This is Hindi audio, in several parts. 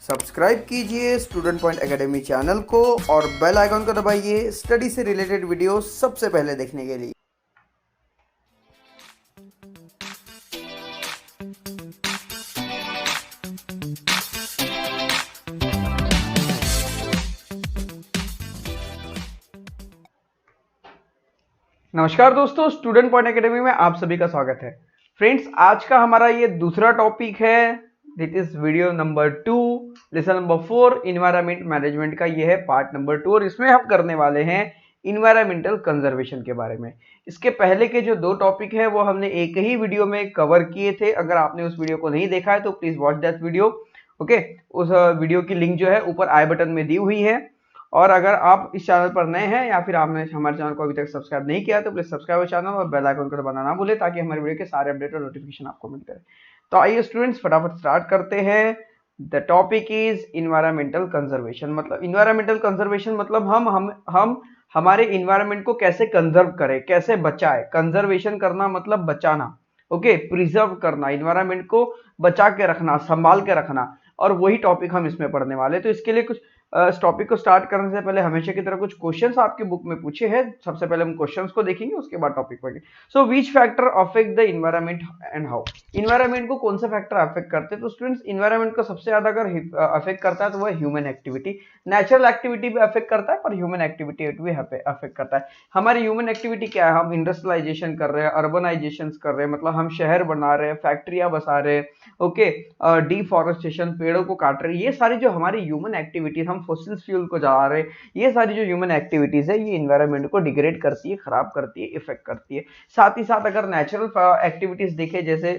सब्सक्राइब कीजिए स्टूडेंट पॉइंट एकेडमी चैनल को और बेल आइकन को दबाइए स्टडी से रिलेटेड वीडियो सबसे पहले देखने के लिए। नमस्कार दोस्तों, स्टूडेंट पॉइंट एकेडमी में आप सभी का स्वागत है। फ्रेंड्स, आज का हमारा ये दूसरा टॉपिक है। This is video number 2, lesson number 4, environment management का ये है पार्ट नंबर 2 और इसमें हम करने वाले हैं इन्वायरमेंटल कंजर्वेशन के बारे में। इसके पहले के जो 2 टॉपिक है वो हमने एक ही वीडियो में कवर किए थे। अगर आपने उस वीडियो को नहीं देखा है तो please watch that video. Okay, उस वीडियो की लिंक जो है ऊपर आई बटन में दी हुई है। और अगर आप इस चैनल पर नए हैं या फिर आपने हमारे चैनल को अभी तक सब्सक्राइब नहीं किया तो प्लीज सब्सक्राइब चैनल और बेल आइकन को दबाना ना भूलें ताकि हमारे वीडियो के सारे अपडेट और नोटिफिकेशन आपको मिलते रहे। तो आइए स्टूडेंट्स फटाफट स्टार्ट करते हैं। The topic is environmental conservation. मतलब इन्वायरमेंटल कंजर्वेशन मतलब हम हमारे इन्वायरमेंट को कैसे कंजर्व करें, कैसे बचाए। कंजर्वेशन करना मतलब बचाना, ओके, प्रिजर्व करना, इन्वायरमेंट को बचा के रखना, संभाल के रखना, और वही टॉपिक हम इसमें पढ़ने वाले। तो इसके लिए कुछ इस टॉपिक को स्टार्ट करने से पहले हमेशा की तरह कुछ क्वेश्चंस आपकी बुक में पूछे हैं। सबसे पहले हम क्वेश्चंस को देखेंगे, उसके बाद टॉपिक पढ़ेंगे। So which factor affect the environment and how. Environment को कौन से फैक्टर अफेक्ट करते हैं? तो स्टूडेंट्स, इन्वायरमेंट को सबसे ज्यादा अगर अफेक्ट करता है तो वह ह्यूमन एक्टिविटी। नेचुरल एक्टिविटी भी अफेक्ट करता है पर ह्यूमन एक्टिविटी भी अफेक्ट करता है। हमारी ह्यूमन एक्टिविटी क्या है? हम इंडस्ट्रियलाइजेशन कर रहे हैं, अर्बनाइजेशन कर रहे हैं, मतलब हम शहर बना रहे हैं, फैक्ट्रियां बसा रहे हैं, ओके, डिफॉरेस्टेशन, पेड़ों को काट रहे हैं। ये सारी जो हमारी ह्यूमन एक्टिविटीज, हम फॉसिल फ्यूल को जला रहे हैं, ये सारी जो ह्यूमन एक्टिविटीज है ये इन्वायरमेंट को डिग्रेड करती है, खराब करती है, इफेक्ट करती है। साथ ही साथ अगर नेचुरल एक्टिविटीज देखे, जैसे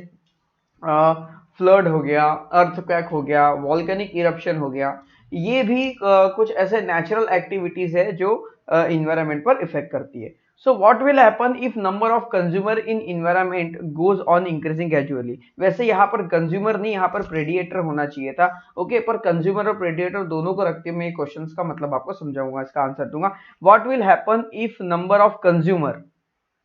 फ्लड हो गया, अर्थक्वेक हो गया, वॉल्केनिक इरप्शन हो गया, ये भी कुछ ऐसे नेचुरल एक्टिविटीज है जो इन्वायरमेंट पर इफेक्ट करती है। So what will happen if number of consumer in environment goes on increasing gradually? वैसे यहाँ पर कंज्यूमर नहीं, यहाँ पर प्रेडिएटर होना चाहिए था, ओके, पर कंज्यूमर और प्रेडिएटर दोनों को रखते हुए मैं क्वेश्चंस का मतलब आपको समझाऊंगा, इसका आंसर दूंगा। What will happen if number of consumer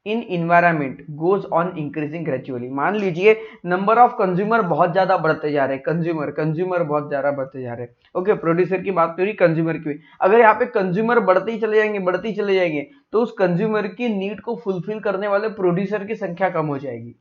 in environment goes on increasing gradually? मान लीजिए नंबर ऑफ कंज्यूमर बहुत ज्यादा बढ़ते जा रहे हैं, कंज्यूमर बहुत ज्यादा बढ़ते जा रहे हैं, ओके, प्रोड्यूसर की बात करिए, कंज्यूमर की। अगर यहाँ पे कंज्यूमर बढ़ते ही चले जाएंगे तो उस कंज्यूमर की नीड को फुलफिल करने वाले प्रोड्यूसर की संख्या कम हो जाएगी,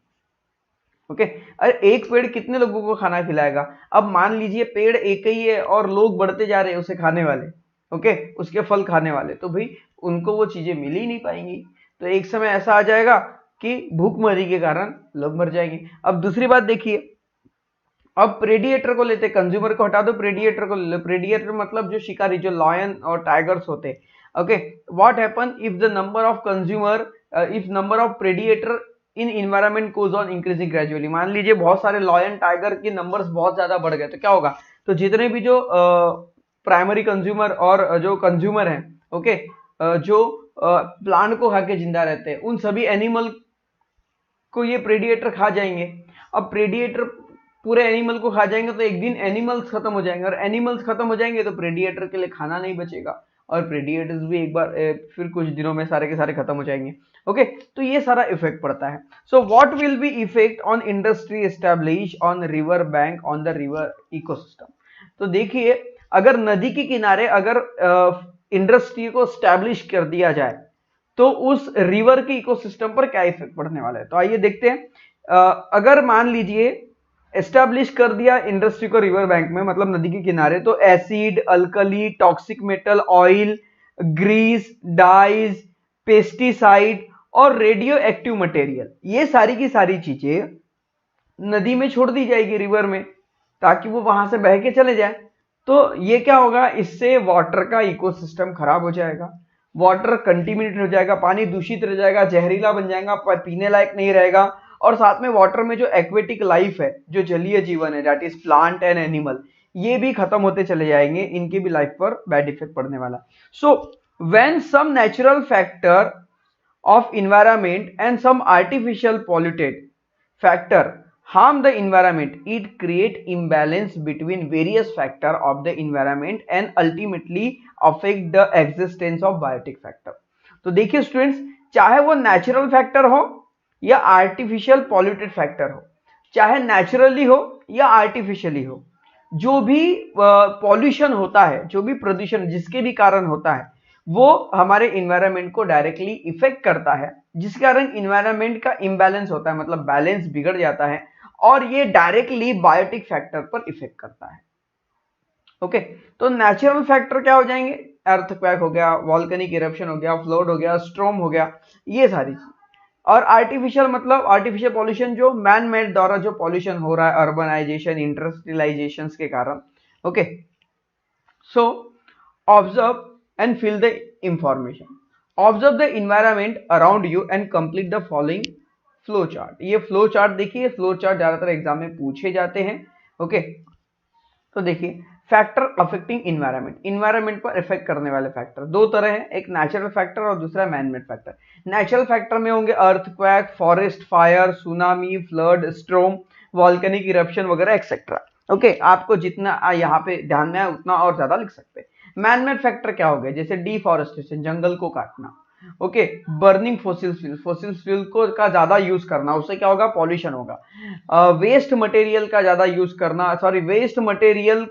ओके। अरे एक पेड़ कितने लोगों को खाना खिलाएगा? अब मान लीजिए पेड़ एक ही है और लोग बढ़ते जा रहे हैं उसे खाने वाले, ओके, उसके फल खाने वाले, तो भाई उनको वो चीजें मिल ही नहीं पाएंगी। तो एक समय ऐसा आ जाएगा कि भूखमरी के कारण लोग मर जाएंगे। अब दूसरी बात देखिए, अब प्रेडिएटर को लेते, कंज्यूमर को हटा दो, प्रेडिएटर को ले लो। प्रेडिएटर मतलब जो शिकारी, जो लायन और टाइगर्स होते हैं, okay. What happen if the number of consumer, if number of predator in environment goes on increasing gradually? मान लीजिए बहुत सारे लायन टाइगर के नंबर्स बहुत ज्यादा बढ़ गए तो क्या होगा? तो जितने भी जो प्राइमरी कंज्यूमर और जो कंज्यूमर हैं, ओके, जो प्लांट को खा के जिंदा रहते हैं, उन सभी एनिमल को ये प्रेडिएटर खा जाएंगे। अब प्रेडिएटर पूरे एनिमल को खा जाएंगे तो एक दिन एनिमल्स खत्म हो जाएंगे, और एनिमल्स खत्म हो जाएंगे तो प्रेडिएटर के लिए खाना नहीं बचेगा, और प्रेडिएटर्स भी एक बार फिर कुछ दिनों में सारे के सारे खत्म हो जाएंगे, ओके। तो ये सारा इफेक्ट पड़ता है। So what will be effect on industry establish on river bank on the river ecosystem? तो देखिए, अगर नदी के किनारे अगर इंडस्ट्री को स्टैब्लिश कर दिया जाए तो उस रिवर के इकोसिस्टम पर क्या इफेक्ट पड़ने वाला है? तो आइए देखते हैं। अगर मान लीजिए एस्टैब्लिश कर दिया इंडस्ट्री को रिवर बैंक में, मतलब नदी के किनारे, तो acid, alkali, toxic metal, oil, grease, dyes, pesticide और रेडियो एक्टिव मटेरियल, ये सारी की सारी चीजें नदी में छोड़ दी जाएगी, रिवर में, ताकि वो वहां से बह के चले जाए। तो ये क्या होगा? इससे वाटर का इकोसिस्टम खराब हो जाएगा, वाटर कंटीमिनेटेड हो जाएगा, पानी दूषित रह जाएगा, जहरीला बन जाएगा, पीने लायक नहीं रहेगा, और साथ में वाटर में जो एक्वेटिक लाइफ है, जो जलीय जीवन है, that is plant and animal, ये भी खत्म होते चले जाएंगे, इनकी भी लाइफ पर बैड इफेक्ट पड़ने वाला। So when some natural factor of environment and some artificial polluted factor harm the environment, it create imbalance between various factor of the environment and ultimately affect the existence of biotic factor। तो देखिए स्टूडेंट्स, चाहे वो नेचुरल फैक्टर हो या आर्टिफिशियल पॉल्यूटेड फैक्टर हो, चाहे नेचुरली हो या आर्टिफिशियली हो, जो भी पॉल्यूशन होता है, जो भी प्रदूषण जिसके भी कारण होता है, वो हमारे इन्वायरमेंट को डायरेक्टली इफेक्ट करता है, जिस कारण इन्वायरमेंट का इम्बैलेंस होता है, मतलब बैलेंस बिगड़ जाता है और ये डायरेक्टली बायोटिक फैक्टर पर इफेक्ट करता है। ओके, तो नेचुरल फैक्टर क्या हो जाएंगे? अर्थक्वेक हो गया, वॉल्केनिक इरप्शन हो गया, फ्लड हो गया, स्ट्रॉम हो गया, ये सारी चीज। और आर्टिफिशियल मतलब आर्टिफिशियल पॉल्यूशन, जो मैन मेड द्वारा जो पॉल्यूशन हो रहा है अर्बनाइजेशन, इंडस्ट्रियलाइजेशन के कारण। Okay, so observe and feel the information. Observe the environment around you and complete the following flow chart. ये फ्लो चार्ट देखिए, फ्लो चार्ट ज्यादातर एग्जाम में पूछे जाते हैं। ओके, तो देखिए फैक्टर अफेक्टिंग इन्वायरमेंट, इन्वायरमेंट पर इफेक्ट करने वाले फैक्टर दो तरह हैं, एक नेचुरल फैक्टर और दूसरा man made factor. Natural factor में होंगे earthquake, forest fire, tsunami, flood, स्ट्रोम, volcanic eruption वगैरह एक्सेट्रा। ओके, आपको जितना यहाँ पे ध्यान में आए उतना और ज्यादा लिख सकते हैं। मैन मेड फैक्टर क्या हो गए? जैसे डिफॉरेस्टेशन, जंगल को काटना। Okay, burning fossil fuel, fossil fuel को का ज्यादा यूज करना, उससे क्या होगा? पॉल्यूशन होगा। वेस्ट मटेरियल का ज्यादा यूज करना, सॉरी वेस्ट मटेरियल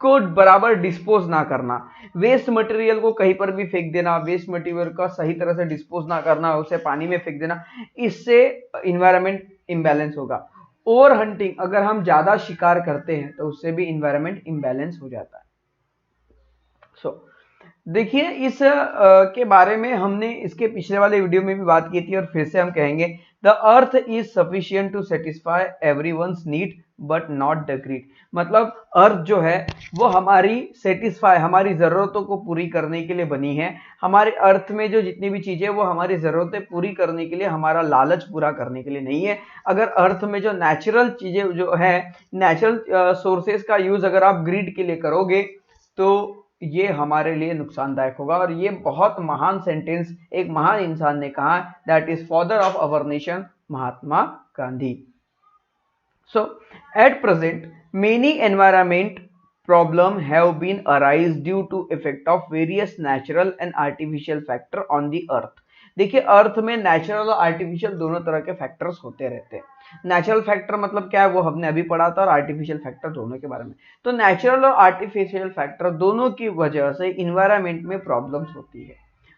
को बराबर डिस्पोज ना करना, वेस्ट मटेरियल को कहीं पर भी फेंक देना, वेस्ट मटेरियल का सही तरह से डिस्पोज ना करना, उसे पानी में फेंक देना, इससे इन्वायरमेंट इम्बैलेंस होगा। ओवर हंटिंग, अगर हम ज्यादा शिकार करते हैं तो उससे भी इन्वायरमेंट इम्बैलेंस हो जाता है। सो देखिए इस के बारे में हमने इसके पिछले वाले वीडियो में भी बात की थी और फिर से हम कहेंगे, the earth is sufficient to satisfy everyone's need but not the greed. मतलब अर्थ जो है वो हमारी सेटिस्फाई, हमारी जरूरतों को पूरी करने के लिए बनी है। हमारे अर्थ में जो जितनी भी चीजें वो हमारी जरूरतें पूरी करने के लिए, हमारा लालच पूरा करने के लिए नहीं है। अगर अर्थ में जो नेचुरल चीजें जो है, नेचुरल सोर्सेज का यूज अगर आप ग्रीड के लिए करोगे तो ये हमारे लिए नुकसानदायक होगा। और ये बहुत महान सेंटेंस एक महान इंसान ने कहा, that is father of our nation, Mahatma Gandhi. So at present many environment problem have been arise due to effect of various natural and artificial factor on the earth। देखिए अर्थ में नेचुरल और आर्टिफिशियल दोनों तरह के फैक्टर्स होते रहते हैं। नेचुरल फैक्टर मतलब क्या है वो हमने अभी पढ़ा था, और आर्टिफिशियल फैक्टर दोनों के बारे में। तो नेचुरल और आर्टिफिशियल फैक्टर दोनों की वजह से इन्वायरमेंट में प्रॉब्लम्स होती है।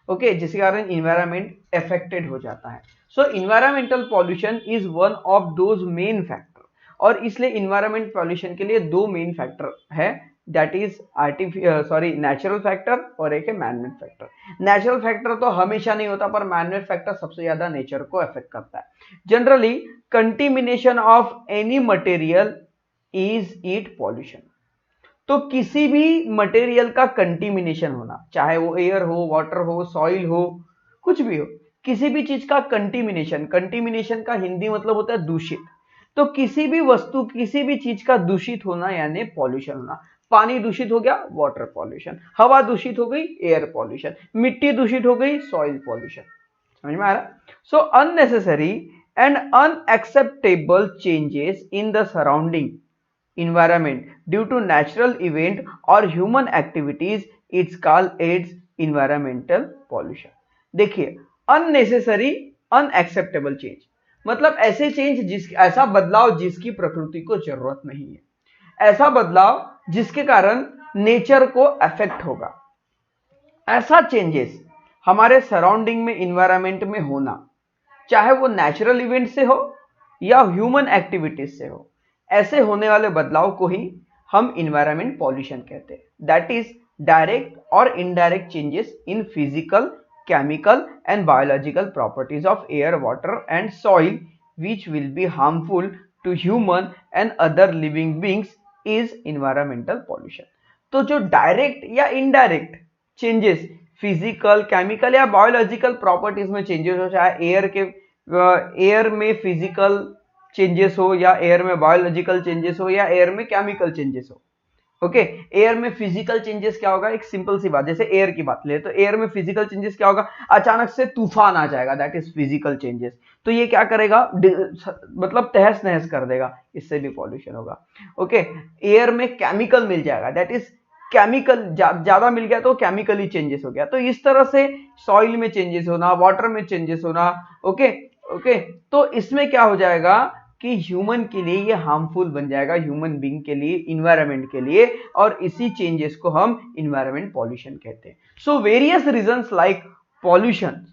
ओके, जिसके कारण इन्वायरमेंट अफेक्टेड हो जाता है। So environmental pollution is one of those main factor, और इसलिए इन्वायरमेंट पॉल्यूशन के लिए दो मेन फैक्टर है, दैट इज नेचुरल फैक्टर और एक है मैनमेड फैक्टर। नेचुरल फैक्टर तो हमेशा नहीं होता, पर मैनमेड फैक्टर सबसे ज्यादा नेचर को अफेक्ट करता है। Generally कंटिमिनेशन of any material is it pollution. तो किसी भी मटेरियल का कंटिमिनेशन होना, चाहे वो एयर हो, वाटर हो, सॉइल हो, कुछ भी हो, किसी भी चीज का कंटिमिनेशन, कंटिमिनेशन का हिंदी मतलब होता है दूषित। तो किसी भी वस्तु, किसी भी चीज का दूषित होना यानी पॉल्यूशन होना। पानी दूषित हो गया, वाटर पॉल्यूशन। हवा दूषित हो गई, एयर पॉल्यूशन। मिट्टी दूषित हो गई, सॉइल पॉल्यूशन। समझ में आ रहा? So unnecessary and unacceptable changes in the surrounding environment due to natural event or human activities, it's called as environmental pollution। देखिए unnecessary unacceptable change मतलब ऐसे चेंज ऐसा बदलाव जिसकी प्रकृति को जरूरत नहीं है, ऐसा बदलाव जिसके कारण नेचर को अफेक्ट होगा। ऐसा चेंजेस हमारे सराउंडिंग में, इन्वायरमेंट में होना, चाहे वो नेचुरल इवेंट से हो या ह्यूमन एक्टिविटीज से हो, ऐसे होने वाले बदलाव को ही हम इन्वायरमेंट पॉल्यूशन कहते हैं। दैट इज डायरेक्ट और indirect changes in physical, chemical and biological properties of air, water and soil which will be harmful to human and other living beings is environmental pollution. तो जो डायरेक्ट या इनडायरेक्ट चेंजेस फिजिकल, केमिकल या बायोलॉजिकल प्रॉपर्टीज में चेंजेस हो, चाहे एयर में फिजिकल चेंजेस हो या एयर में बायोलॉजिकल चेंजेस हो या एयर में केमिकल चेंजेस हो। ओके, एयर में फिजिकल चेंजेस क्या होगा? एक सिंपल सी बात, जैसे एयर की बात ले तो एयर में फिजिकल चेंजेस क्या होगा? अचानक से तूफान आ जाएगा, दैट इज फिजिकल चेंजेस। तो ये क्या करेगा? मतलब तहस नहस कर देगा, इससे भी पॉल्यूशन होगा। ओके, एयर में केमिकल मिल जाएगा, दैट इज केमिकल ज्यादा मिल गया तो केमिकली चेंजेस हो गया। तो इस तरह से सॉइल में चेंजेस होना, वाटर में चेंजेस होना। ओके, तो इसमें क्या हो जाएगा? कि ह्यूमन के लिए ये हार्मफुल बन जाएगा, ह्यूमन बीइंग के लिए, इन्वायरमेंट के लिए, और इसी चेंजेस को हम इन्वायरमेंट पॉल्यूशन कहते हैं। So various reasons like pollution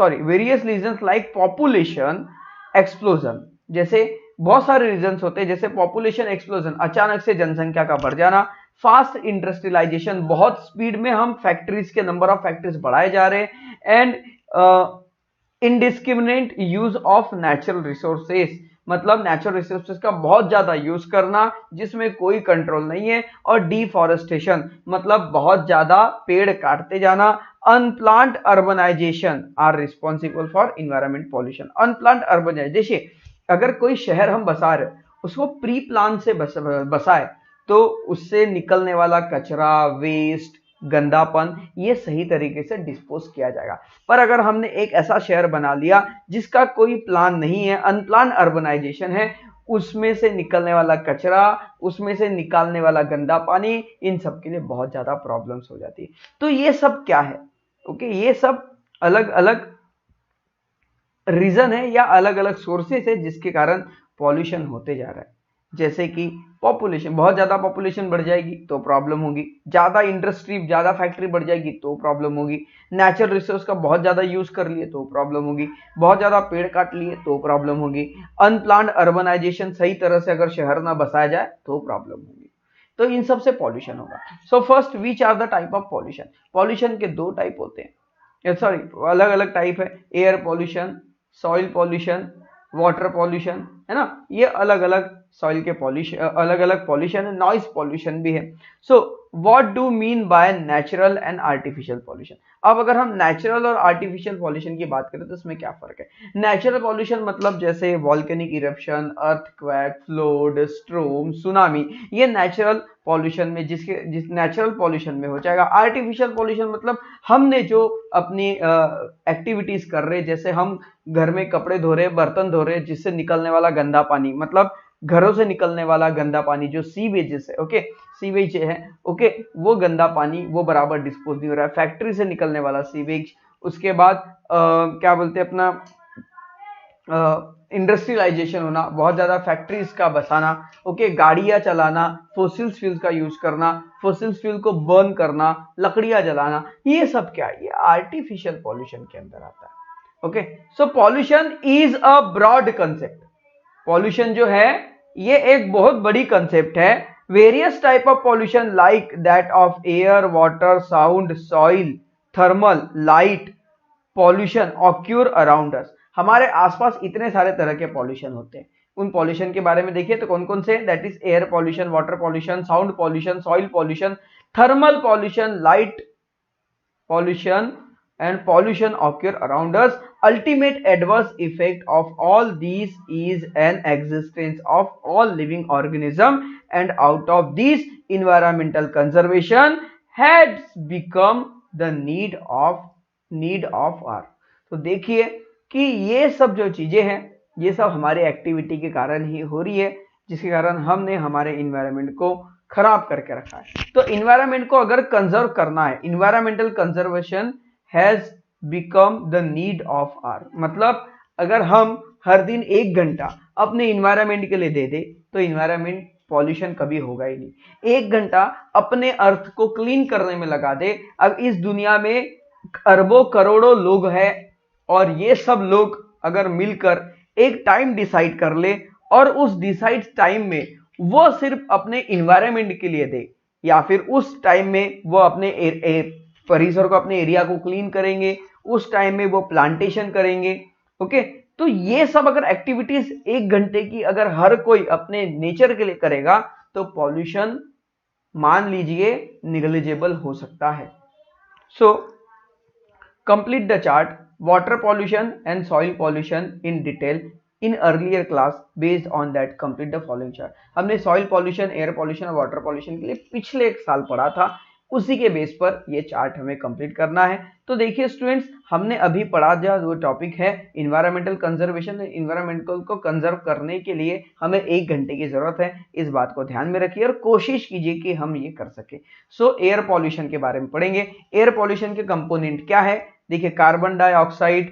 various reasons like population explosion, जैसे बहुत सारे रीजंस होते हैं, जैसे पॉपुलेशन एक्सप्लोजन, अचानक से जनसंख्या का बढ़ जाना, फास्ट इंडस्ट्रियलाइजेशन, बहुत स्पीड में हम फैक्ट्रीज के नंबर ऑफ फैक्ट्रीज बढ़ाए जा रहे हैं, and indiscriminate use of natural resources, मतलब नेचुरल रिसोर्सेस का बहुत ज्यादा यूज करना जिसमें कोई कंट्रोल नहीं है, और डिफॉरेस्टेशन मतलब बहुत ज्यादा पेड़ काटते जाना, unplanned urbanization are responsible for environment pollution. Unplanned urbanization, अगर कोई शहर हम बसा रहे उसको प्री प्लान से बसाए तो उससे निकलने वाला कचरा, वेस्ट, गंदापन, ये सही तरीके से डिस्पोज किया जाएगा। पर अगर हमने एक ऐसा शहर बना लिया जिसका कोई प्लान नहीं है, अनप्लान अर्बनाइजेशन है, उसमें से निकलने वाला कचरा, उसमें से निकालने वाला गंदा पानी, इन सब के लिए बहुत ज्यादा प्रॉब्लम्स हो जाती है। तो ये सब क्या है? ओके, ये सब अलग अलग रीजन है या अलग अलग सोर्सेस है जिसके कारण पॉल्यूशन होते जा रहा है। जैसे कि पॉपुलेशन, बहुत ज्यादा पॉपुलेशन बढ़ जाएगी तो प्रॉब्लम होगी, ज्यादा इंडस्ट्री, ज्यादा फैक्ट्री बढ़ जाएगी तो प्रॉब्लम होगी, नेचुरल रिसोर्स का बहुत ज्यादा यूज कर लिए तो प्रॉब्लम होगी, बहुत ज्यादा पेड़ काट लिए तो प्रॉब्लम होगी, अनप्लान्ड अर्बनाइजेशन, सही तरह से अगर शहर ना बसाया जाए तो प्रॉब्लम होगी। तो इन सब से पॉल्यूशन होगा। So first, which are the type of pollution? Pollution के दो टाइप होते हैं, सॉरी अलग अलग टाइप है, air pollution, soil pollution, water pollution, है ना, ये अलग अलग सॉइल के पॉल्यूशन, अलग अलग पॉल्यूशन है, नॉइज पॉल्यूशन भी है। So what do mean by natural and artificial pollution? अब अगर हम नेचुरल और आर्टिफिशियल पॉल्यूशन की बात करें तो इसमें क्या फर्क है? नेचुरल पॉल्यूशन मतलब जैसे volcanic eruption, earthquake, flood, स्ट्रोम, tsunami, ये नेचुरल पॉल्यूशन में, जिस नेचुरल पॉल्यूशन में हो जाएगा। आर्टिफिशियल पॉल्यूशन मतलब हमने जो अपनी एक्टिविटीज कर रहे, जैसे हम घर में कपड़े धो रहे, बर्तन धो रहे, जिससे निकलने वाला गंदा पानी, मतलब घरों से निकलने वाला गंदा पानी जो सीवेजेस है, ओके, सीवेज है, ओके, वो गंदा पानी वो बराबर डिस्पोज नहीं हो रहा है। फैक्ट्री से निकलने वाला सीवेज, उसके बाद क्या बोलते हैं अपना इंडस्ट्रियलाइजेशन होना, बहुत ज्यादा फैक्ट्रीज का बसाना, ओके, गाड़ियां चलाना, फोसिल फ्यूल्स का यूज करना, फोसिल फ्यूल को बर्न करना, लकड़ियां जलाना, ये सब क्या है? ये आर्टिफिशियल पॉल्यूशन के अंदर आता है। Okay, so pollution is a broad concept. Pollution जो है ये एक बहुत बड़ी कंसेप्ट है। Various type of pollution like that of air, water, sound, soil, thermal, light pollution occur around us. हमारे आसपास इतने सारे तरह के पॉल्यूशन होते हैं। उन पॉल्यूशन के बारे में देखिए तो कौन कौन से? That is air pollution, water pollution, sound pollution, soil pollution, thermal pollution, light pollution and pollution occur around us. Ultimate adverse effect of all these is an existence of all living organism, and out of these environmental conservation has become the need of our। तो देखिए कि ये सब जो चीजें हैं ये सब हमारे एक्टिविटी के कारण ही हो रही है, जिसके कारण हमने हमारे इन्वायरमेंट को खराब करके रखा है। तो इन्वायरमेंट को अगर कंजर्व करना है, environmental conservation has become the need of hour, मतलब अगर हम हर दिन 1 घंटा अपने इन्वायरमेंट के लिए दे दे तो इन्वायरमेंट पॉल्यूशन कभी होगा ही नहीं। 1 घंटा अपने अर्थ को क्लीन करने में लगा दे। अब इस दुनिया में अरबों करोड़ों लोग हैं और ये सब लोग अगर मिलकर एक टाइम डिसाइड कर ले और उस डिसाइड टाइम में वो सिर्फ अपने इन्वायरमेंट के लिए दे, या फिर उस टाइम में वो अपने परिसर को, अपने एरिया को क्लीन करेंगे, उस टाइम में वो प्लांटेशन करेंगे, ओके, तो ये सब अगर एक्टिविटीज 1 घंटे की अगर हर कोई अपने नेचर के लिए करेगा तो पॉल्यूशन मान लीजिए निग्लिजिबल हो सकता है। So complete the chart water pollution and soil pollution in detail in earlier class based on that complete the following chart. हमने सॉइल पॉल्यूशन, एयर पॉल्यूशन और वाटर पॉल्यूशन के लिए पिछले 1 साल पढ़ा था, उसी के बेस पर ये चार्ट हमें कंप्लीट करना है। तो देखिए स्टूडेंट्स, हमने अभी पढ़ा जो टॉपिक है इन्वायरमेंटल कंजर्वेशन। इन्वायरमेंटल को कंजर्व करने के लिए हमें 1 घंटे की जरूरत है, इस बात को ध्यान में रखिए और कोशिश कीजिए कि हम ये कर सके। सो एयर पॉल्यूशन के बारे में पढ़ेंगे। एयर पॉल्यूशन के कंपोनेंट क्या है? देखिए, carbon dioxide,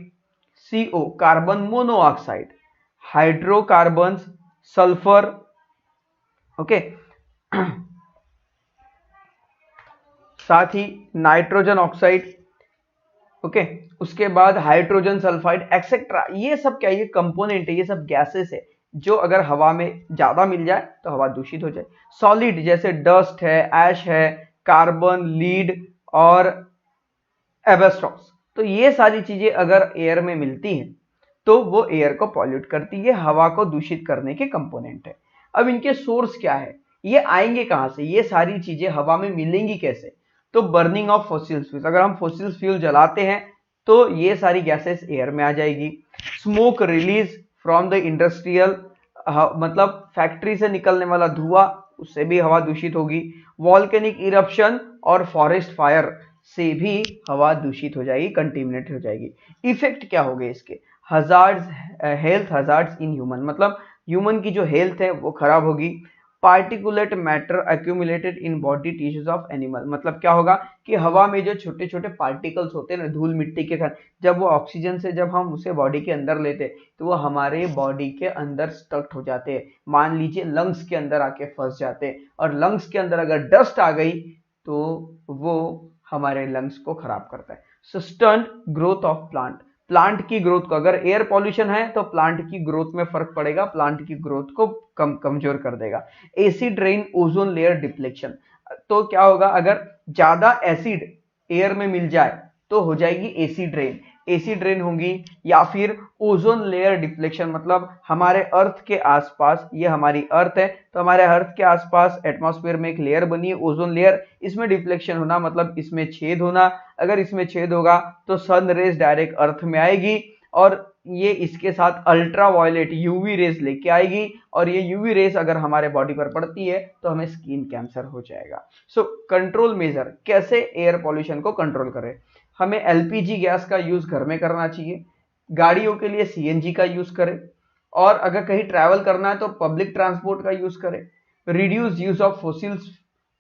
CO carbon monoxide, hydrocarbons, sulphur, okay, साथ ही नाइट्रोजन ऑक्साइड, ओके, उसके बाद हाइड्रोजन सल्फाइड एक्सेट्रा। ये सब क्या, ये कंपोनेंट है, ये सब गैसेस है जो अगर हवा में ज्यादा मिल जाए तो हवा दूषित हो जाए। सॉलिड जैसे डस्ट है, ऐश है, कार्बन, लीड और एबेस्टॉस, तो ये सारी चीजें अगर एयर में मिलती हैं तो वो एयर को पॉल्यूट करती है, हवा को दूषित करने के कंपोनेंट है। अब इनके सोर्स क्या है, ये आएंगे कहां से, ये सारी चीजें हवा में मिलेंगी कैसे? तो बर्निंग ऑफ फॉसिल फ्यूल, अगर हम फॉसिल फ्यूल जलाते हैं तो ये सारी गैसेस एयर में आ जाएगी। Smoke release from the industrial, मतलब फैक्ट्री से निकलने वाला धुआं, उससे भी हवा दूषित होगी। वॉल्केनिक इरप्शन और फॉरेस्ट फायर से भी हवा दूषित हो जाएगी, कंटेमिनेट हो जाएगी। इफेक्ट क्या हो गए इसके? Hazards, health hazards in human, मतलब ह्यूमन की जो हेल्थ है वो खराब होगी। Particulate matter accumulated in body tissues of animal, मतलब क्या होगा कि हवा में जो छोटे छोटे पार्टिकल्स होते हैं ना, धूल मिट्टी के कारण, जब वो ऑक्सीजन से जब हम उसे बॉडी के अंदर लेते तो वो हमारे बॉडी के अंदर स्टक हो जाते हैं। मान लीजिए लंग्स के अंदर आके फंस जाते हैं, और लंग्स के अंदर अगर डस्ट आ गई तो वो हमारे लंग्स को खराब करता है। Sustained growth of plant, plant की ग्रोथ को, अगर एयर पॉल्यूशन है तो प्लांट की ग्रोथ में फर्क पड़ेगा, प्लांट की ग्रोथ को कमजोर कर देगा। Acid rain, ozone layer deflection, तो क्या होगा, अगर ज्यादा एसिड एयर में मिल जाए तो हो जाएगी एसिड रेन, एसिड रेन होगी। या फिर ओजोन लेयर डिप्लेक्शन, मतलब हमारे अर्थ के आसपास, ये हमारी अर्थ है तो हमारे अर्थ के आसपास एटमॉस्फेयर में एक लेयर बनी है ओजोन लेयर, इसमें डिप्लेक्शन होना मतलब इसमें छेद होना। अगर इसमें छेद होगा तो सन रेज डायरेक्ट अर्थ में आएगी और ये इसके साथ अल्ट्रा वायलेट यूवी रेज लेके आएगी, और ये यूवी रेज अगर हमारे बॉडी पर पड़ती है तो हमें स्किन कैंसर हो जाएगा। सो कंट्रोल मेजर, कैसे एयर पॉल्यूशन को कंट्रोल करें? हमें एलपीजी गैस का यूज घर में करना चाहिए, गाड़ियों के लिए सीएनजी का यूज करें, और अगर कहीं ट्रैवल करना है तो पब्लिक ट्रांसपोर्ट का यूज करें। रिड्यूस यूज ऑफ फोसिल्स,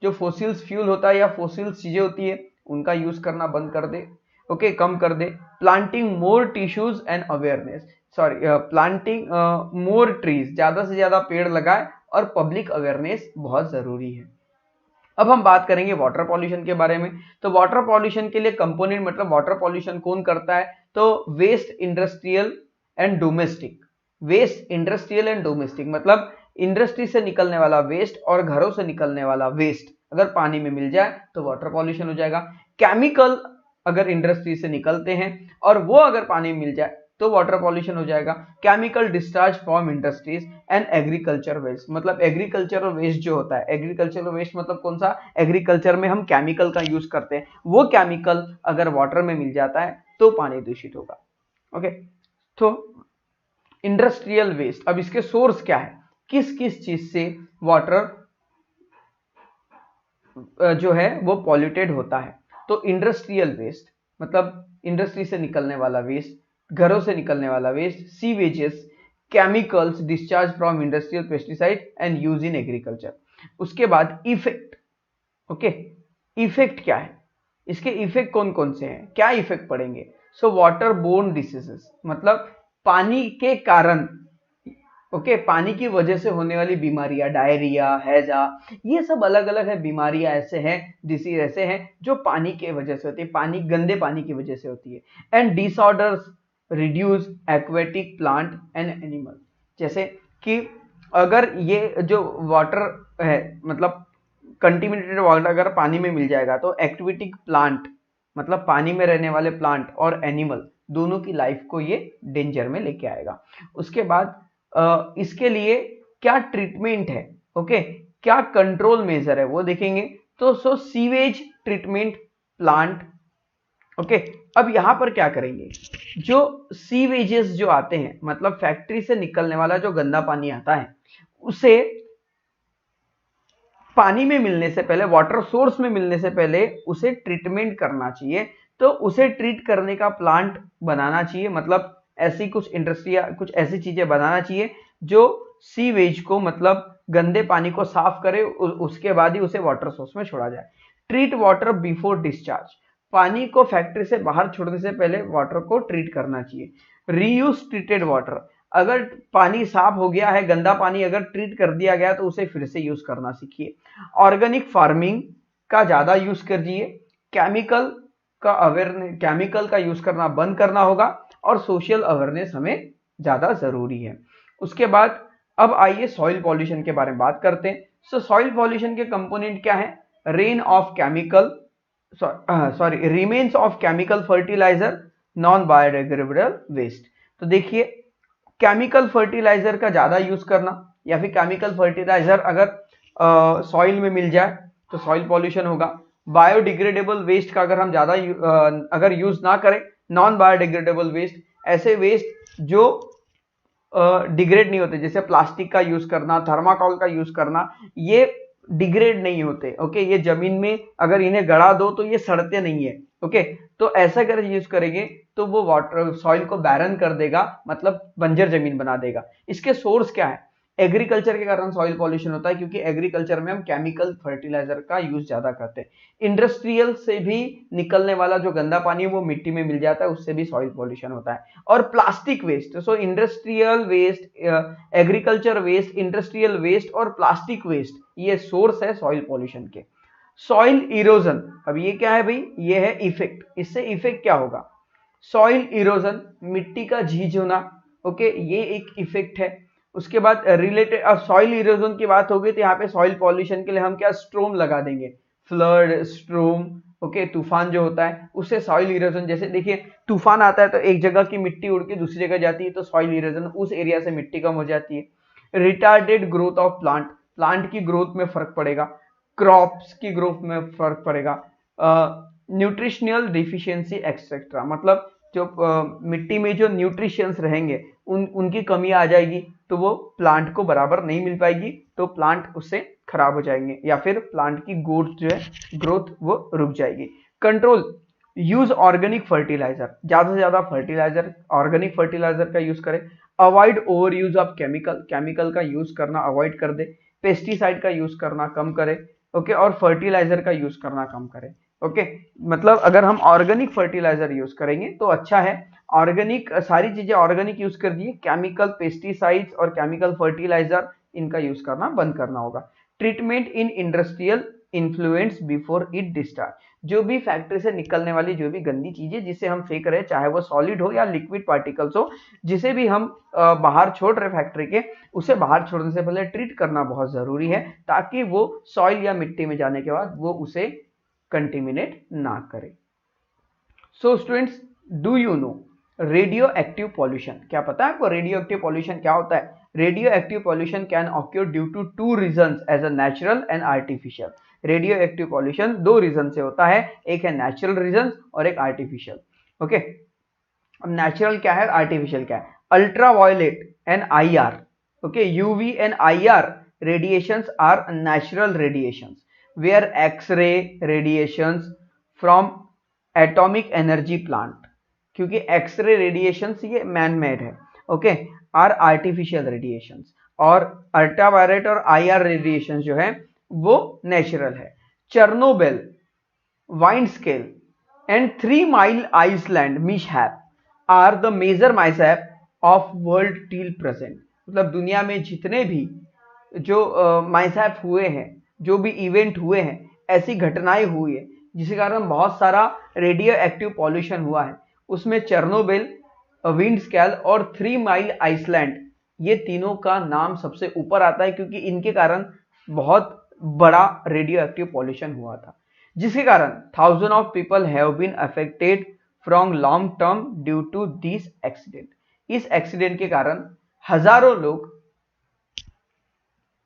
जो फोसिल्स फ्यूल होता है या फोसिल्स चीजें होती है उनका यूज करना बंद कर दे, ओके, कम कर दे। Planting more tissues and awareness, sorry, planting more trees, ज्यादा से ज्यादा पेड़ लगाए, और पब्लिक अवेयरनेस बहुत जरूरी है। अब हम बात करेंगे वाटर पॉल्यूशन के बारे में। तो वाटर पॉल्यूशन के लिए कंपोनेंट, मतलब वाटर पॉल्यूशन कौन करता है? तो waste industrial and domestic, waste industrial and domestic, मतलब इंडस्ट्री से निकलने वाला वेस्ट और घरों से निकलने वाला वेस्ट अगर पानी में मिल जाए तो वाटर पॉल्यूशन हो जाएगा। केमिकल अगर इंडस्ट्री से निकलते हैं और वो अगर पानी में मिल जाए तो वाटर पॉल्यूशन हो जाएगा। Chemical discharge from industries and agriculture waste, मतलब एग्रीकल्चर वेस्ट जो होता है, एग्रीकल्चर वेस्ट मतलब कौन सा, एग्रीकल्चर में हम केमिकल का यूज करते हैं, वो केमिकल अगर वाटर में मिल जाता है तो पानी दूषित होगा। ओके, तो इंडस्ट्रियल वेस्ट, अब इसके सोर्स क्या है, किस किस चीज से वाटर जो है वो पॉल्यूटेड होता है? तो इंडस्ट्रियल वेस्ट मतलब इंडस्ट्री से निकलने वाला वेस्ट, घरों से निकलने वाला waste, sewages, chemicals discharge from industrial pesticide and use in agriculture. उसके बाद इफेक्ट, ओके, इफेक्ट क्या है, इसके इफेक्ट कौन कौन से हैं, क्या इफेक्ट पड़ेंगे? सो वाटर बोर्न डिसीजेस, मतलब पानी के कारण, ओके, पानी की वजह से होने वाली बीमारियां, डायरिया, हैजा, ये सब अलग अलग है बीमारियां, ऐसे हैं डिसीज ऐसे हैं जो पानी के वजह से होती है, पानी, गंदे पानी की वजह से होती है। And disorders reduce aquatic plant and animal, जैसे कि अगर ये जो वाटर है, मतलब कंटिन्यूटेड वाटर अगर पानी में मिल जाएगा तो एक्वेटिक प्लांट मतलब पानी में रहने वाले प्लांट और एनिमल दोनों की लाइफ को ये डेंजर में लेके आएगा। उसके बाद इसके लिए क्या ट्रीटमेंट है, ओके, क्या कंट्रोल मेजर है वो देखेंगे। तो सीवेज ट्रीटमेंट प्लांट, ओके। अब यहां पर क्या करेंगे, जो सीवेजेस जो आते हैं, मतलब फैक्ट्री से निकलने वाला जो गंदा पानी आता है उसे पानी में मिलने से पहले, वाटर सोर्स में मिलने से पहले उसे ट्रीटमेंट करना चाहिए। तो उसे ट्रीट करने का प्लांट बनाना चाहिए, मतलब ऐसी कुछ इंडस्ट्री या कुछ ऐसी चीजें बनाना चाहिए जो सीवेज को, मतलब गंदे पानी को साफ करे, उसके बाद ही उसे वाटर सोर्स में छोड़ा जाए। ट्रीट वाटर बिफोर डिस्चार्ज, पानी को फैक्ट्री से बाहर छोड़ने से पहले वाटर को ट्रीट करना चाहिए। रीयूज ट्रीटेड वाटर, अगर पानी साफ हो गया है, गंदा पानी अगर ट्रीट कर दिया गया तो उसे फिर से यूज करना सीखिए। ऑर्गेनिक फार्मिंग का ज्यादा यूज करिए। केमिकल का यूज करना बंद करना होगा और सोशल अवेयरनेस हमें ज्यादा जरूरी है। उसके बाद अब आइए सॉइल पॉल्यूशन के बारे में बात करते हैं। सॉइल पॉल्यूशन के कंपोनेंट क्या है? Rain of chemical remains of chemical fertiliser, non biodegradable waste. तो देखिए, केमिकल फर्टिलाइजर का ज्यादा यूज करना या फिर केमिकल फर्टिलाइजर अगर सॉइल में मिल जाए तो सॉइल पॉल्यूशन होगा। बायोडिग्रेडेबल वेस्ट का अगर हम ज्यादा अगर यूज ना करें, नॉन बायोडिग्रेडेबल वेस्ट, ऐसे वेस्ट जो डिग्रेड नहीं होते, जैसे प्लास्टिक का यूज करना, थर्माकोल का यूज करना, ये डिग्रेड नहीं होते। ओके, ये जमीन में अगर इन्हें गड़ा दो तो ये सड़ते नहीं है। ओके, तो ऐसा अगर यूज करेंगे तो वो वाटर सॉइल को बैरन कर देगा, मतलब बंजर जमीन बना देगा। इसके सोर्स क्या है? एग्रीकल्चर के कारण सॉइल पॉल्यूशन होता है, क्योंकि एग्रीकल्चर में हम केमिकल फर्टिलाइजर का यूज ज्यादा करते हैं। इंडस्ट्रियल से भी निकलने वाला जो गंदा पानी है वो मिट्टी में मिल जाता है, उससे भी सॉइल पॉल्यूशन होता है। और plastic waste, so industrial waste, agriculture waste, industrial waste और प्लास्टिक वेस्ट, ये सोर्स है सॉइल पॉल्यूशन के। सॉइल इरोजन, अब ये क्या है भाई? ये है इफेक्ट। इससे इफेक्ट क्या होगा? सॉइल इरोजन, मिट्टी का झीज होना। ओके, ये एक इफेक्ट है। उसके बाद रिलेटेड, अब सॉइल इरोजन की बात होगी तो यहाँ पे सॉइल पॉल्यूशन के लिए हम क्या स्ट्रोम लगा देंगे, फ्लड, स्ट्रोम। ओके, तूफान जो होता है उससे सॉइल इरोजन, जैसे देखिए तूफान आता है तो एक जगह की मिट्टी उड़ के दूसरी जगह जाती है तो सॉइल इरोजन, उस एरिया से मिट्टी कम हो जाती है। Retarded growth of plant, plant की ग्रोथ में फर्क पड़ेगा, क्रॉप्स की ग्रोथ में फर्क पड़ेगा। न्यूट्रिशनल डिफिशियंसी एक्सेट्रा, मतलब जो मिट्टी में जो न्यूट्रिशंस रहेंगे उनकी कमी आ जाएगी, तो वो प्लांट को बराबर नहीं मिल पाएगी, तो प्लांट उससे खराब हो जाएंगे या फिर प्लांट की ग्रोथ वो रुक जाएगी। कंट्रोल यूज ऑर्गेनिक फर्टिलाइजर, ज्यादा से ज्यादा फर्टिलाइजर, ऑर्गेनिक फर्टिलाइजर का यूज करें। Avoid over use of chemical का यूज करना अवॉइड कर दे। पेस्टिसाइड का यूज करना कम करें। ओके, और फर्टिलाइजर का यूज करना कम करें। ओके, मतलब अगर हम ऑर्गेनिक फर्टिलाइजर यूज करेंगे तो अच्छा है। ऑर्गेनिक सारी चीजें ऑर्गेनिक यूज कर दिए, केमिकल, पेस्टिसाइड्स और केमिकल फर्टिलाइजर इनका यूज करना बंद करना होगा। Treatment in industrial influence before it discharge, जो भी फैक्ट्री से निकलने वाली जो भी गंदी चीजें जिसे हम फेंक रहे हैं, चाहे वो सॉलिड हो या लिक्विड पार्टिकल्स हो, जिसे भी हम बाहर छोड़ रहे फैक्ट्री के, उसे बाहर छोड़ने से पहले ट्रीट करना बहुत जरूरी है, ताकि वो सॉइल या मिट्टी में जाने के बाद वो उसे कंटेमिनेट ना करे। So students, do you know radio active pollution? क्या पता है आपको रेडियो एक्टिव पॉल्यूशन क्या होता है? Radioactive pollution can occur due to two reasons, as a natural and artificial. Radioactive pollution दो रीजन से होता है, एक है नेचुरल रीजन और एक आर्टिफिशियल। ओके, अब नेचुरल क्या है, आर्टिफिशियल क्या है? Ultraviolet and IR, okay, UV and IR radiations are natural radiations, where X-ray radiations from atomic energy plant, क्योंकि एक्सरे रेडिएशंस ये मैन मेड है, ओके, आर आर्टिफिशियल रेडिएशंस, और अल्ट्रावायलेट और IR रेडिएशन जो है वो नेचुरल है। Chernobyl, Windscale and 3 Mile Island mishap are the major mishap of world till present, मतलब दुनिया में जितने भी जो मिसहैप हुए हैं, जो भी इवेंट हुए हैं, ऐसी घटनाएं हुई है जिसके कारण बहुत सारा रेडियो एक्टिव पॉल्यूशन हुआ है, उसमें चेर्नोबिल, विंड स्केल और 3 Mile आइसलैंड, ये तीनों का नाम सबसे ऊपर आता है, क्योंकि इनके कारण बहुत बड़ा रेडियो एक्टिव पॉल्यूशन हुआ था, जिसके कारण thousand of people have been affected from long term due to this accident. इस एक्सीडेंट के कारण हजारों लोग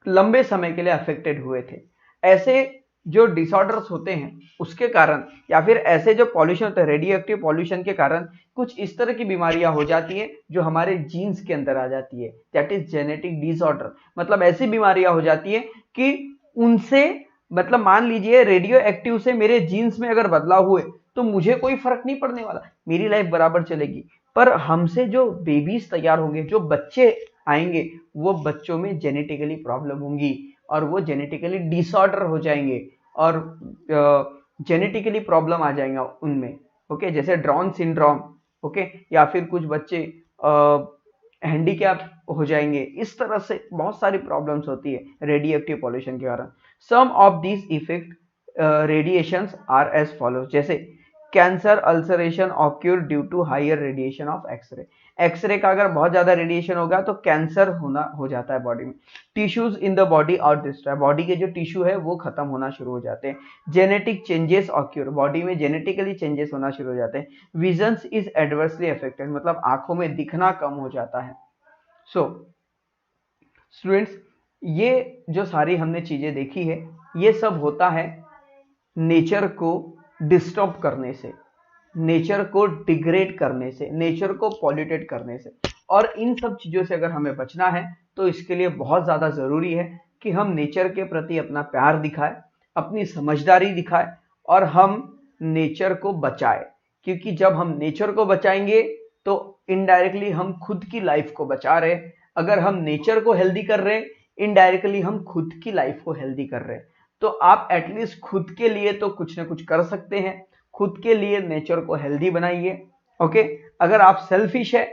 लंबे समय के लिए अफेक्टेड हुए थे। ऐसे जो डिसऑर्डर्स होते हैं उसके कारण, या फिर ऐसे जो पॉल्यूशन होता है रेडियो एक्टिव पॉल्यूशन के कारण, कुछ इस तरह की बीमारियां हो जाती है जो हमारे जीन्स के अंदर आ जाती है, दैट इज जेनेटिक डिसऑर्डर। मतलब ऐसी बीमारियां हो जाती है कि उनसे, मतलब मान लीजिए रेडियो एक्टिव से मेरे जीन्स में अगर बदलाव हुए तो मुझे कोई फर्क नहीं पड़ने वाला, मेरी लाइफ बराबर चलेगी, पर हमसे जो बेबीज तैयार होंगे, जो बच्चे आएंगे, वो बच्चों में जेनेटिकली प्रॉब्लम होंगी और वो जेनेटिकली डिसऑर्डर हो जाएंगे और जेनेटिकली प्रॉब्लम आ जाएगा उनमें। ओके, जैसे डाउन सिंड्रोम, ओके, या फिर कुछ बच्चे हैंडीकैप हो जाएंगे। इस तरह से बहुत सारी प्रॉब्लम्स होती है रेडियो एक्टिव पॉल्यूशन के कारण। Some of these effect radiations are as follows, जैसे cancer ulceration occur due to higher radiation of X-ray. X-ray का अगर बहुत ज्यादा रेडिएशन होगा तो कैंसर हो जाता है बॉडी में। Tissues in the body are destroy, body के जो टिश्यू है वो खत्म होना शुरू हो जाते हैं। जेनेटिक चेंजेस ऑक्यूर, बॉडी में जेनेटिकली चेंजेस होना शुरू हो जाते हैं। विजन्स इज एडवर्सली अफेक्टेड, मतलब आंखों में दिखना कम हो जाता है। सो स्टूडेंट्स, ये जो सारी हमने चीजें देखी है ये सब होता है नेचर को डिस्टर्ब करने से, नेचर को डिग्रेड करने से, नेचर को पॉल्यूटेड करने से। और इन सब चीजों से अगर हमें बचना है तो इसके लिए बहुत ज्यादा जरूरी है कि हम नेचर के प्रति अपना प्यार दिखाएं, अपनी समझदारी दिखाएं और हम नेचर को बचाएं। क्योंकि जब हम नेचर को बचाएंगे तो इनडायरेक्टली हम खुद की लाइफ को बचा रहे। अगर हम नेचर को हेल्दी कर रहे हैं, इनडायरेक्टली हम खुद की लाइफ को हेल्दी कर रहे हैं। तो आप एटलीस्ट खुद के लिए तो कुछ ना कुछ कर सकते हैं, खुद के लिए नेचर को हेल्दी बनाइए। ओके, अगर आप सेल्फिश है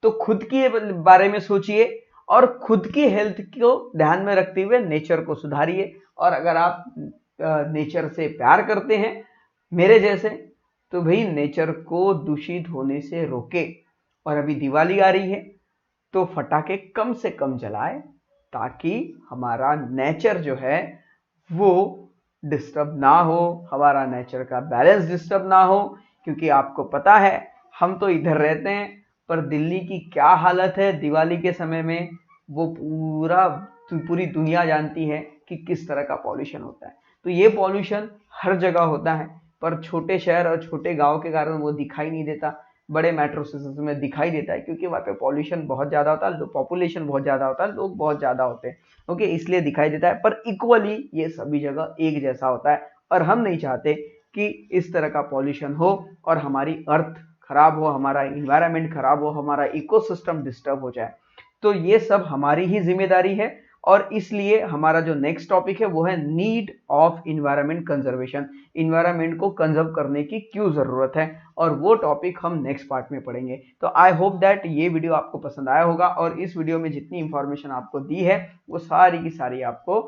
तो खुद के बारे में सोचिए और खुद की हेल्थ को ध्यान में रखते हुए नेचर को सुधारिए। और अगर आप नेचर से प्यार करते हैं मेरे जैसे, तो भाई नेचर को दूषित होने से रोके। और अभी दिवाली आ रही है तो फटाके कम से कम जलाए ताकि हमारा नेचर जो है वो डिस्टर्ब ना हो, हमारा नेचर का बैलेंस डिस्टर्ब ना हो। क्योंकि आपको पता है हम तो इधर रहते हैं पर दिल्ली की क्या हालत है दिवाली के समय में, वो पूरी दुनिया जानती है कि किस तरह का पॉल्यूशन होता है। तो ये पॉल्यूशन हर जगह होता है पर छोटे शहर और छोटे गांव के कारण वो दिखाई नहीं देता, बड़े मेट्रो सिटीज में दिखाई देता है क्योंकि वहाँ पे पॉल्यूशन बहुत ज़्यादा होता है, पॉपुलेशन बहुत ज़्यादा होता है, लोग बहुत ज़्यादा होते हैं। ओके, इसलिए दिखाई देता है। पर इक्वली ये सभी जगह एक जैसा होता है और हम नहीं चाहते कि इस तरह का पॉल्यूशन हो और हमारी अर्थ खराब हो, हमारा इन्वायरमेंट खराब हो, हमारा इकोसिस्टम डिस्टर्ब हो जाए। तो ये सब हमारी ही जिम्मेदारी है। और इसलिए हमारा जो नेक्स्ट टॉपिक है वो है need of environment conservation, environment को कंजर्व करने की क्यों जरूरत है, और वो टॉपिक हम नेक्स्ट पार्ट में पढ़ेंगे। तो आई होप दैट ये वीडियो आपको पसंद आया होगा और इस वीडियो में जितनी इंफॉर्मेशन आपको दी है वो सारी की सारी आपको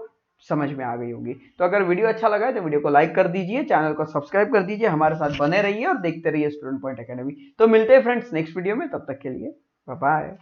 समझ में आ गई होगी। तो अगर वीडियो अच्छा लगा है तो वीडियो को लाइक कर दीजिए, चैनल को सब्सक्राइब कर दीजिए, हमारे साथ बने रहिए और देखते रहिए स्टूडेंट पॉइंट एकेडमी। तो मिलते हैं फ्रेंड्स नेक्स्ट वीडियो में, तब तक के लिए बाय बाय।